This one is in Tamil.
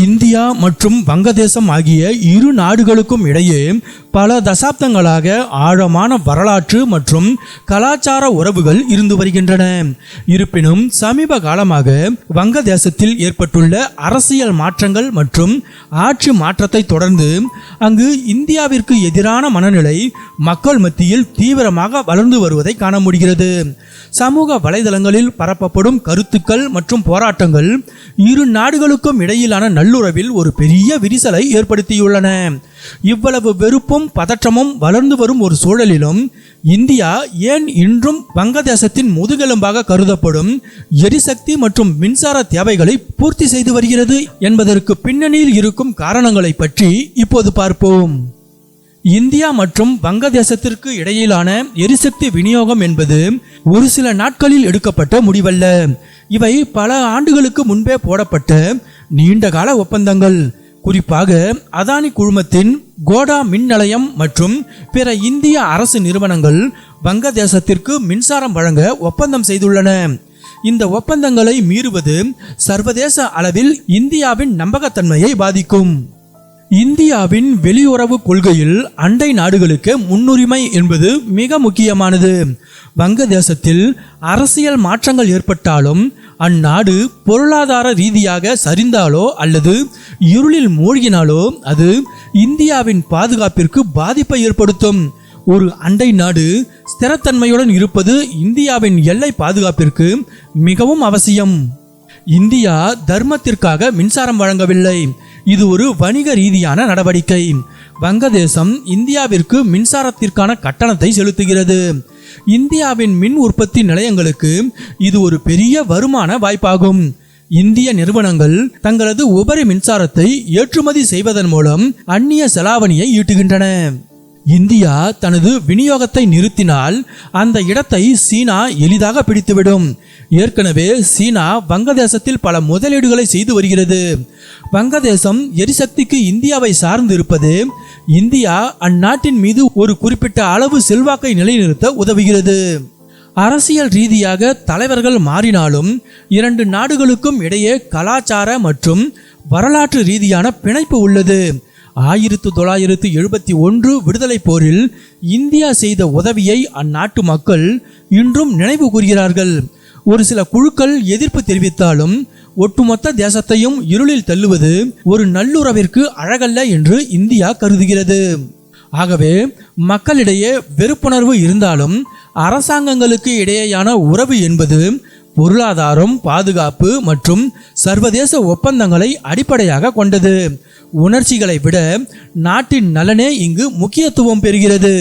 இந்தியா மற்றும் வங்கதேசம் ஆகிய இரு நாடுகளுக்கும் இடையே பல தசாப்தங்களாக ஆழமான வரலாற்று மற்றும் கலாச்சார உறவுகள் இருந்து வருகின்றன. இருப்பினும் சமீப காலமாக வங்கதேசத்தில் ஏற்பட்டுள்ள அரசியல் மாற்றங்கள் மற்றும் ஆட்சி மாற்றத்தை தொடர்ந்து அங்கு இந்தியாவிற்கு எதிரான மனநிலை மக்கள் மத்தியில் தீவிரமாக வளர்ந்து வருவதை காண முடிகிறது. சமூக வலைதளங்களில் பரப்பப்படும் கருத்துக்கள் மற்றும் போராட்டங்கள் இரு நாடுகளுக்கும் இடையிலான நல்லுறவில் ஒரு பெரிய விரிசலை ஏற்படுத்தியுள்ளன. இவ்வளவு வெறுப்பும் பதற்றமும் வளர்ந்து வரும் ஒரு சூழலிலும் இந்தியா ஏன் இன்றும் வங்கதேசத்தின் முதுகெலும்பாக கருதப்படும் எரிசக்தி மற்றும் மின்சார தேவைகளை பூர்த்தி செய்து வருகிறது என்பதற்கு பின்னணியில் இருக்கும் காரணங்களை பற்றி இப்போது பார்ப்போம். இந்தியா மற்றும் வங்கதேசத்திற்கு இடையிலான எரிசக்தி விநியோகம் என்பது ஒரு சில நாட்களில் எடுக்கப்பட்ட முடிவல்ல. இவை பல ஆண்டுகளுக்கு முன்பே போடப்பட்ட நீண்டகால ஒப்பந்தங்கள். குறிப்பாக அதானி குழுமத்தின் கோடா மின் நிலையம் மற்றும் பிற இந்திய அரசு நிறுவனங்கள் வங்கதேசத்திற்கு மின்சாரம் வழங்க ஒப்பந்தம் செய்துள்ளன. இந்த ஒப்பந்தங்களை மீறுவது சர்வதேச அளவில் இந்தியாவின் நம்பகத்தன்மையை பாதிக்கும். இந்தியாவின் வெளியுறவு கொள்கையில் அண்டை நாடுகளுக்கு முன்னுரிமை என்பது மிக முக்கியமானது. வங்கதேசத்தில் அரசியல் மாற்றங்கள் ஏற்பட்டாலும் அந்நாடு பொருளாதார ரீதியாக சரிந்தாலோ அல்லது இருளில் மூழ்கினாலோ அது இந்தியாவின் பாதுகாப்பிற்கு பாதிப்பை ஏற்படுத்தும். ஒரு அண்டை நாடு ஸ்திரத்தன்மையுடன் இருப்பது இந்தியாவின் எல்லை பாதுகாப்பிற்கு மிகவும் அவசியம். இந்தியா தர்மத்திற்காக மின்சாரம் வழங்கவில்லை. இது ஒரு வணிக ரீதியான நடவடிக்கை. வங்கதேசம் இந்தியாவிற்கு மின்சாரத்திற்கான கட்டணத்தை செலுத்துகிறது. இந்தியாவின் மின் உற்பத்தி நிலையங்களுக்கு இது ஒரு பெரிய வருமான வாய்ப்பாகும். இந்திய நிறுவனங்கள் தங்களது உபரி மின்சாரத்தை ஏற்றுமதி செய்வதன் மூலம் அந்நிய செலாவணியை ஈட்டுகின்றன. இந்தியா தனது விநியோகத்தை நிறுத்தினால் அந்த இடத்தை சீனா எளிதாக பிடித்துவிடும். ஏற்கனவே சீனா வங்கதேசத்தில் பல முதலீடுகளை செய்து வருகிறது. வங்கதேசம் எரிசக்திக்கு இந்தியாவை சார்ந்து இருப்பது இந்தியா அந்நாட்டின் மீது ஒரு குறிப்பிட்ட அளவு செல்வாக்கை நிலைநிறுத்த உதவுகிறது. அரசியல் ரீதியாக தலைவர்கள் மாறினாலும் இரண்டு நாடுகளுக்கும் இடையே கலாச்சார மற்றும் வரலாற்று ரீதியான பிணைப்பு உள்ளது. 1971 விடுதலை போரில் இந்தியா செய்த உதவியை அந்நாட்டு மக்கள் இன்றும் நினைவு கூறுகிறார்கள். ஒரு சில குழுக்கள் எதிர்ப்பு தெரிவித்தாலும் ஒட்டுமொத்த தேசத்தையும் இருளில் தள்ளுவது ஒரு நல்லுறவிற்கு அழகல்ல என்று இந்தியா கருதுகிறது. ஆகவே மக்களிடையே வெறுப்புணர்வு இருந்தாலும் அரசாங்கங்களுக்கு இடையேயான உறவு என்பது பொருளாதாரம், பாதுகாப்பு மற்றும் சர்வதேச ஒப்பந்தங்களை அடிப்படையாக கொண்டது. உணர்ச்சிகளை விட நாட்டின் நலனே இங்கு முக்கியத்துவம் பெறுகிறது.